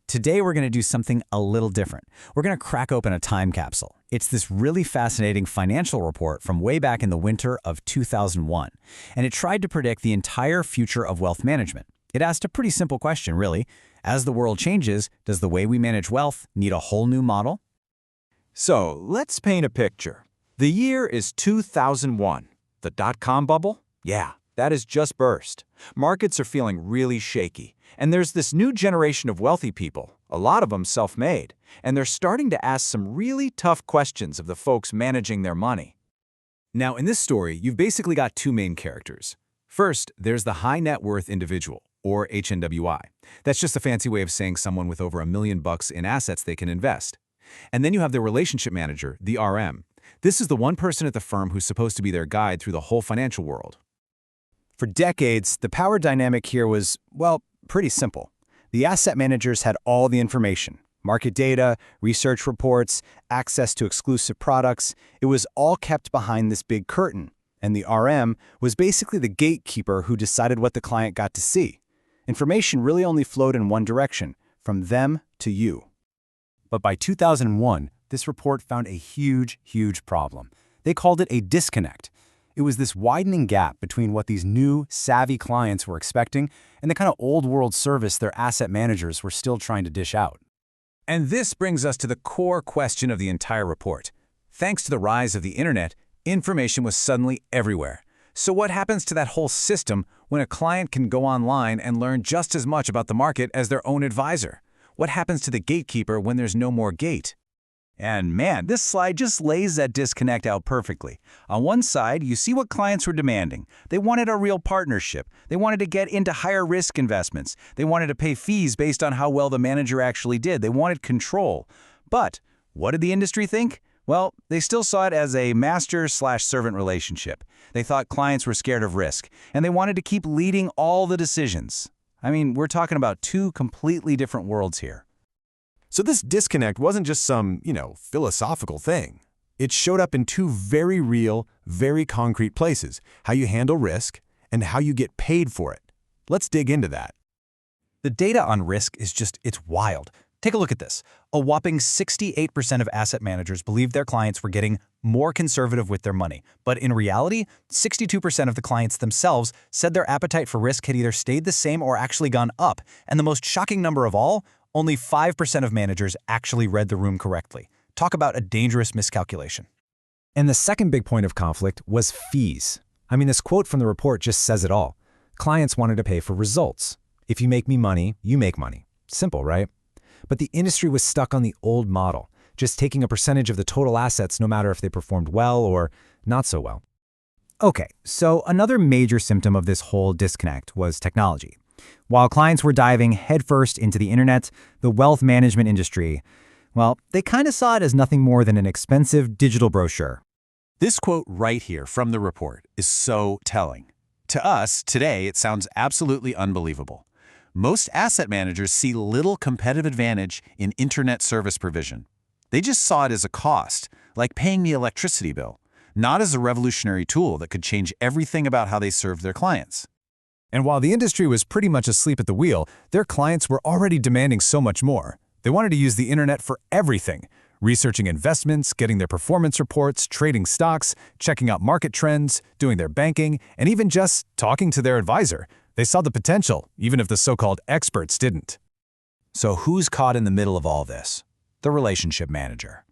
Today we're going to do something a little different. We're going to crack open a time capsule. It's this really fascinating financial report from way back in the winter of 2001, and it tried to predict the entire future of wealth management. It asked a pretty simple question, really. As the world changes, does the way we manage wealth need a whole new model? So, let's paint a picture. The year is 2001. The dot-com bubble? Yeah, that has just burst. Markets are feeling really shaky. And there's this new generation of wealthy people, a lot of them self-made, and they're starting to ask some really tough questions of the folks managing their money. Now, in this story, you've basically got two main characters. First, there's the high net worth individual, or HNWI. That's just a fancy way of saying someone with over $1 million in assets they can invest. And then you have the relationship manager, the RM. This is the one person at the firm who's supposed to be their guide through the whole financial world. For decades, the power dynamic here was, well, pretty simple. The asset managers had all the information: market data, research reports, access to exclusive products. It was all kept behind this big curtain. And the RM was basically the gatekeeper who decided what the client got to see. Information really only flowed in one direction, from them to you. But by 2001, this report found a huge problem. They called it a disconnect. It was this widening gap between what these new, savvy clients were expecting and the kind of old-world service their asset managers were still trying to dish out. And this brings us to the core question of the entire report. Thanks to the rise of the internet, information was suddenly everywhere. So what happens to that whole system when a client can go online and learn just as much about the market as their own advisor? What happens to the gatekeeper when there's no more gate? And man, this slide just lays that disconnect out perfectly. On one side, you see what clients were demanding. They wanted a real partnership. They wanted to get into higher risk investments. They wanted to pay fees based on how well the manager actually did. They wanted control. But what did the industry think? Well, they still saw it as a master/servant relationship. They thought clients were scared of risk, and they wanted to keep leading all the decisions. I mean, we're talking about two completely different worlds here. So this disconnect wasn't just some, philosophical thing. It showed up in two very real, very concrete places: how you handle risk and how you get paid for it. Let's dig into that. The data on risk is it's wild. Take a look at this. A whopping 68% of asset managers believed their clients were getting more conservative with their money. But in reality, 62% of the clients themselves said their appetite for risk had either stayed the same or actually gone up. And the most shocking number of all, only 5% of managers actually read the room correctly. Talk about a dangerous miscalculation. And the second big point of conflict was fees. I mean, this quote from the report just says it all. Clients wanted to pay for results. If you make me money, you make money. Simple, right? But the industry was stuck on the old model, just taking a percentage of the total assets no matter if they performed well or not so well. Okay, so another major symptom of this whole disconnect was technology. While clients were diving headfirst into the internet, the wealth management industry, well, they kind of saw it as nothing more than an expensive digital brochure. This quote right here from the report is so telling. To us, today, it sounds absolutely unbelievable. Most asset managers see little competitive advantage in internet service provision. They just saw it as a cost, like paying the electricity bill, not as a revolutionary tool that could change everything about how they served their clients. And while the industry was pretty much asleep at the wheel, their clients were already demanding so much more. They wanted to use the internet for everything: researching investments, getting their performance reports, trading stocks, checking out market trends, doing their banking, and even just talking to their advisor. They saw the potential, even if the so-called experts didn't. So who's caught in the middle of all this? The relationship manager.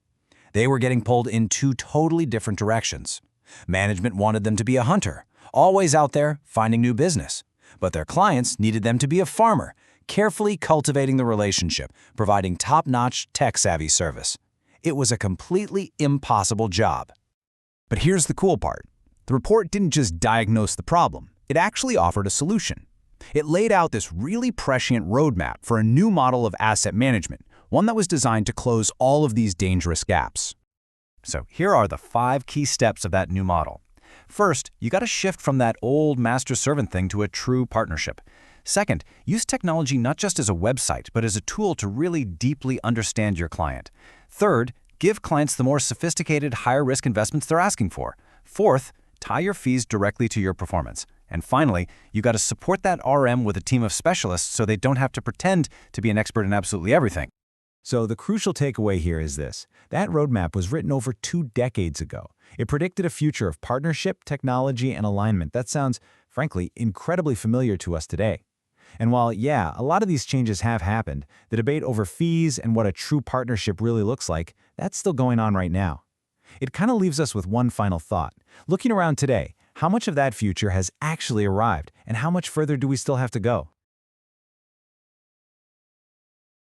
They were getting pulled in two totally different directions. Management wanted them to be a hunter, always out there finding new business. But their clients needed them to be a farmer, carefully cultivating the relationship, providing top-notch, tech-savvy service. It was a completely impossible job. But here's the cool part. The report didn't just diagnose the problem. It actually offered a solution. It laid out this really prescient roadmap for a new model of asset management, one that was designed to close all of these dangerous gaps. So here are the 5 key steps of that new model. First, you got to shift from that old master-servant thing to a true partnership. Second, use technology not just as a website, but as a tool to really deeply understand your client. Third, give clients the more sophisticated, higher-risk investments they're asking for. Fourth, tie your fees directly to your performance. And finally, you got to support that RM with a team of specialists so they don't have to pretend to be an expert in absolutely everything. So the crucial takeaway here is this. That roadmap was written over 2 decades ago. It predicted a future of partnership, technology, and alignment that sounds, frankly, incredibly familiar to us today. And while, yeah, a lot of these changes have happened, the debate over fees and what a true partnership really looks like, that's still going on right now. It kind of leaves us with one final thought. Looking around today, how much of that future has actually arrived, and how much further do we still have to go?